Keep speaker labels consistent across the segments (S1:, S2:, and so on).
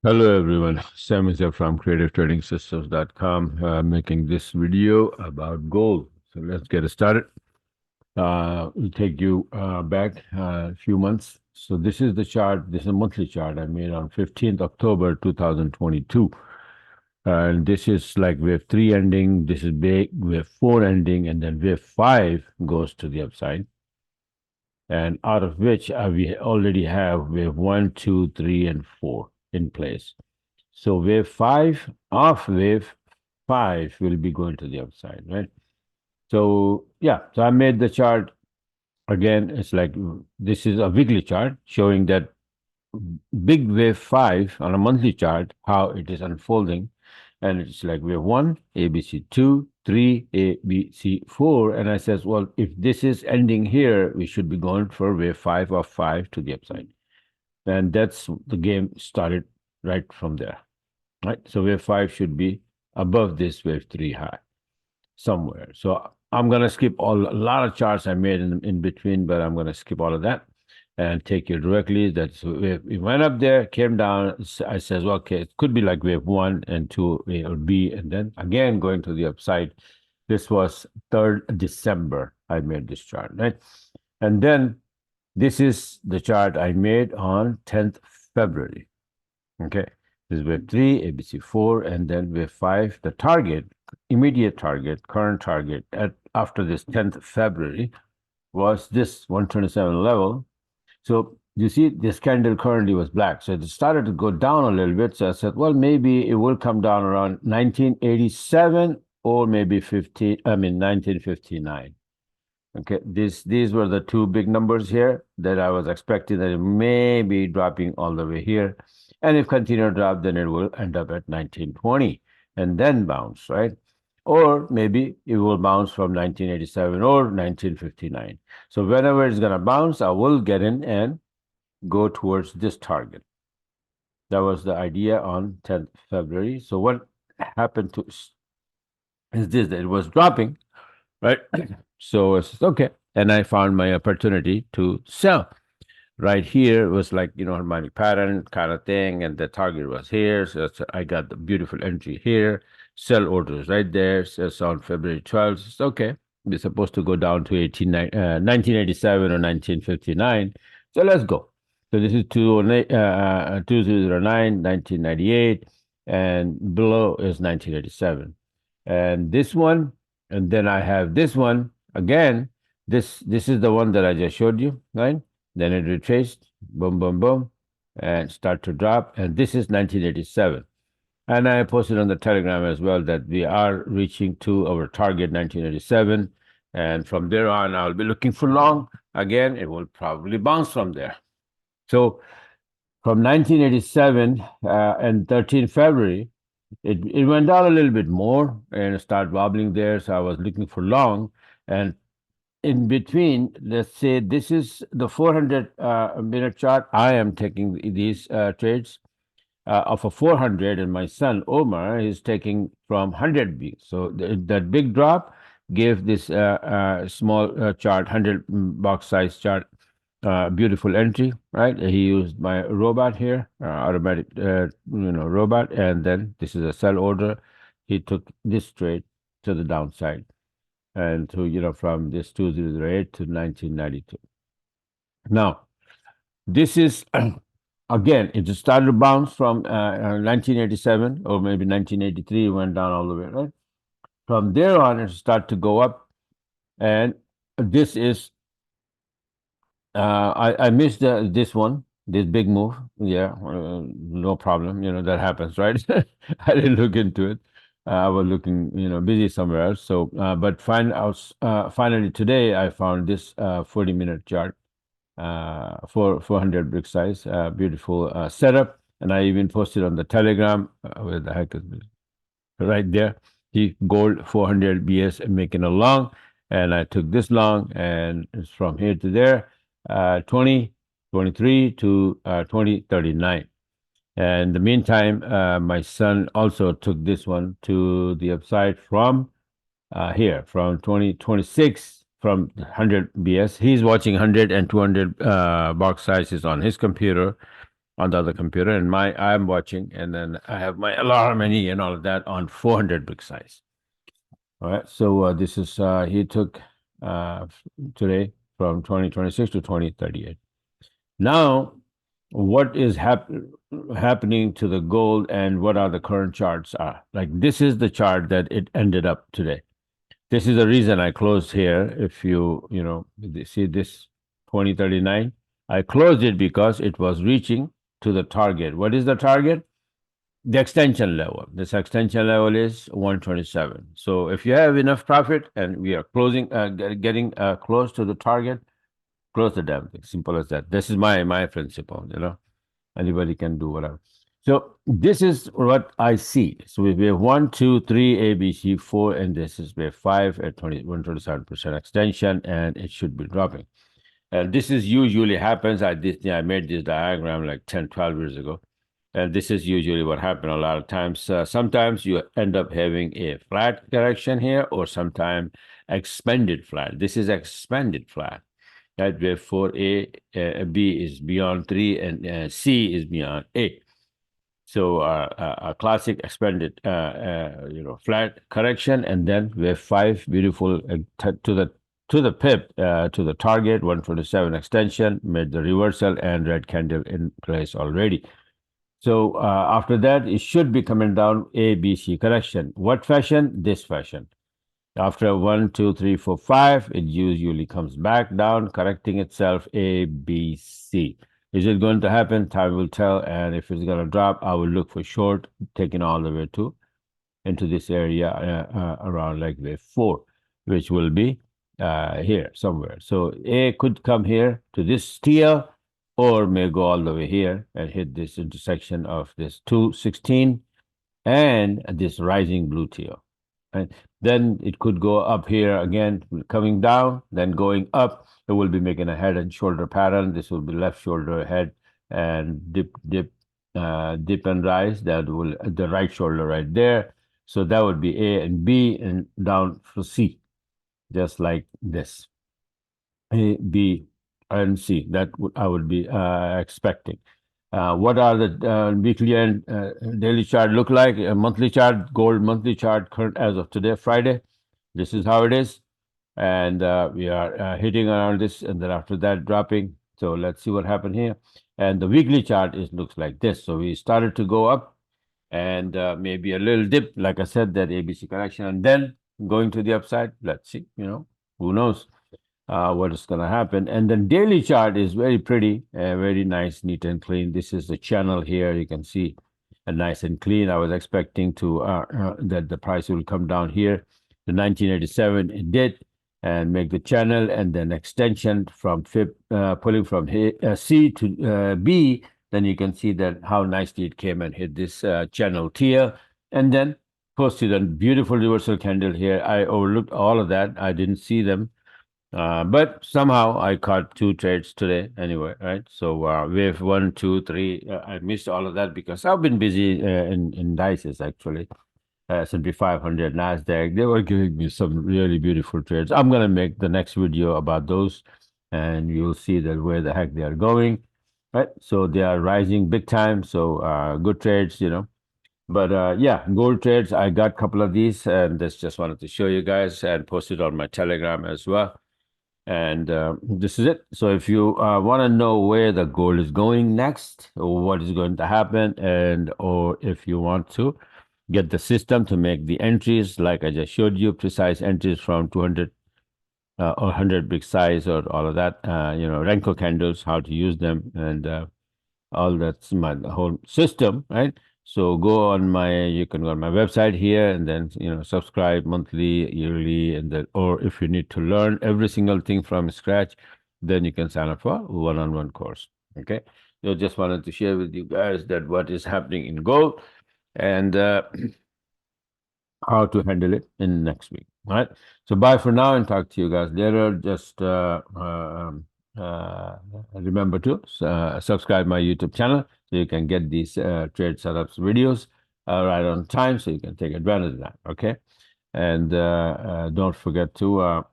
S1: Hello everyone, Sam is here from creativetradingsystems.com making this video about gold. So let's get started. We'll take you back a few months. So this is the chart, this is a monthly chart I made on 15th October 2022. And this is like wave 3 ending, this is big, wave 4 ending, and then wave 5 goes to the upside. And out of which we already have wave 1, 2, 3, and 4 in place. So wave 5 will be going to the upside, right? So yeah, so I made the chart again. It's like this is a weekly chart showing that big wave 5 on a monthly chart, how it is unfolding. And it's like wave 1, ABC 2, 3, ABC 4. And I says, well, if this is ending here, we should be going for wave 5 of 5 to the upside. And that's the game started right from there. Right? So wave 5 should be above this wave 3 high somewhere. So I'm going to skip a lot of charts I made in between, but I'm going to skip all of that and take you directly. That's we went up there, came down. I says, well, okay, it could be like wave 1 and 2 or B, and then again going to the upside. This was 3rd December. I made this chart, right? And then this is the chart I made on 10th February. Okay. This is wave 3, ABC 4, and then wave 5. The target, immediate target, current target after this 10th February was this 127 level. So you see, this candle currently was black. So it started to go down a little bit. So I said, well, maybe it will come down around 1987 or maybe 1959. Okay, these were the two big numbers here that I was expecting that it may be dropping all the way here. And if continue to drop, then it will end up at 1920 and then bounce, right? Or maybe it will bounce from 1987 or 1959. So whenever it's going to bounce, I will get in and go towards this target. That was the idea on 10th February. So what happened to is this, that it was dropping, right? So it's okay. And I found my opportunity to sell. Right here was like, harmonic pattern kind of thing. And the target was here. So I got the beautiful entry here. Sell orders right there. So it's on February 12th. It's okay. We're supposed to go down to 1987 or 1959. So let's go. So this is 2009, 1998, and below is 1987. And this one, and then I have this one again. This is the one that I just showed you, right? Then it retraced, boom, boom, boom, and start to drop. And this is 1987. And I posted on the Telegram as well that we are reaching to our target 1987. And from there on, I'll be looking for long. Again, it will probably bounce from there. So from 1987 and 13 February, it went down a little bit more and started wobbling there. So I was looking for long. And in between, let's say this is the 400-minute chart. I am taking these trades of a 400, and my son Omar is taking from 100B. So that big drop gave this small chart, 100 box size chart, beautiful entry, right? He used my robot here, automatic, robot, and then this is a sell order. He took this trade to the downside, and to from this 2008 to 1992. Now, this is again, it just started to bounce from 1987 or maybe 1983, went down all the way, right? From there on, it started to go up, and this is I missed this one, this big move. Yeah, no problem. That happens, right? I didn't look into it. I was looking, busy somewhere else. So, but finally today I found this 40-minute chart for 400 brick size, beautiful setup, and I even posted on the Telegram. Where the heck is this? Right there. He gold 400 BS making a long, and I took this long, and it's from here to there. 2023 to 2039. And in the meantime, my son also took this one to the upside from here, from 2026, from 100 BS. He's watching 100 and 200 box sizes on his computer. on the other computer, and I'm watching, and then I have my alarm and all of that on 400 big size. All right, so this is he took today from 2026 to 2038. Now, what is happening to the gold, and what are the current charts are? Like, this is the chart that it ended up today. This is the reason I closed here. If see this 2039, I closed it because it was reaching to the target. What is the target? The extension level. This extension level is 127. So if you have enough profit and we are getting close to the target, close the damn thing. Simple as that. This is my principle. Anybody can do whatever. So this is what I see. So we have 1, 2, 3, A, B, C, 4, and this is we have 5 at 127% extension, and it should be dropping. And this is usually happens. I made this diagram like 10, 12 years ago. And this is usually what happens a lot of times. Sometimes you end up having a flat correction here, or sometimes expanded flat. This is expanded flat, right? Where 4A, B is beyond 3, and C is beyond A. So a classic expanded, flat correction, and then we have 5 beautiful to the pip to the target 127 extension, made the reversal and red candle in place already. So after that, it should be coming down A, B, C correction. What fashion? This fashion. After 1, 2, 3, 4, 5, it usually comes back down, correcting itself A, B, C. Is it going to happen? Time will tell. And if it's going to drop, I will look for short, taking all the way into this area around like wave 4, which will be here somewhere. So A could come here to this tier, or may go all the way here and hit this intersection of this 216 and this rising blue tier. And then it could go up here again, coming down, then going up. It will be making a head and shoulder pattern. This will be left shoulder, head, and dip, and rise. That will the right shoulder right there. So that would be A and B, and down for C, just like this. A, B, and C. That I would be expecting. What are the weekly and daily chart look like? A monthly chart, gold monthly chart, current as of today, Friday. This is how it is. And we are hitting around this, and then after that dropping. So let's see what happened here. And the weekly chart looks like this. So we started to go up, and maybe a little dip, like I said, that ABC correction, and then going to the upside. Let's see, who knows what is going to happen. And then daily chart is very pretty, very nice, neat and clean. This is the channel here. You can see nice and clean. I was expecting to that the price will come down here. The 1987 it did, and make the channel, and then extension from pulling from C to B. Then you can see that how nicely it came and hit this channel tier, and then posted a beautiful reversal candle here. I overlooked all of that. I didn't see them. But somehow I caught 2 trades today anyway, right? So wave 1, 2, 3, I missed all of that because I've been busy in indices actually. S&P 500, NASDAQ, they were giving me some really beautiful trades. I'm going to make the next video about those, and you'll see that where the heck they are going, right? So they are rising big time, so good trades, But yeah, gold trades, I got a couple of these, and just wanted to show you guys and post it on my Telegram as well. And this is it. So if you want to know where the gold is going next, or what is going to happen, or if you want to get the system to make the entries, like I just showed you, precise entries from 200 or 100 big size, or all of that, Renko candles, how to use them, and all that's my whole system, right? So you can go on my website here, and then subscribe monthly, yearly, and then, or if you need to learn every single thing from scratch, then you can sign up for one-on-one course. Okay, so just wanted to share with you guys that what is happening in gold, and how to handle it in next week. All right. So bye for now, and talk to you guys later. Just remember to subscribe my YouTube channel so you can get these trade setups videos right on time, so you can take advantage of that. Okay. And don't forget to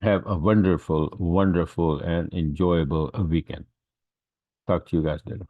S1: have a wonderful, wonderful, and enjoyable weekend. Talk to you guys later.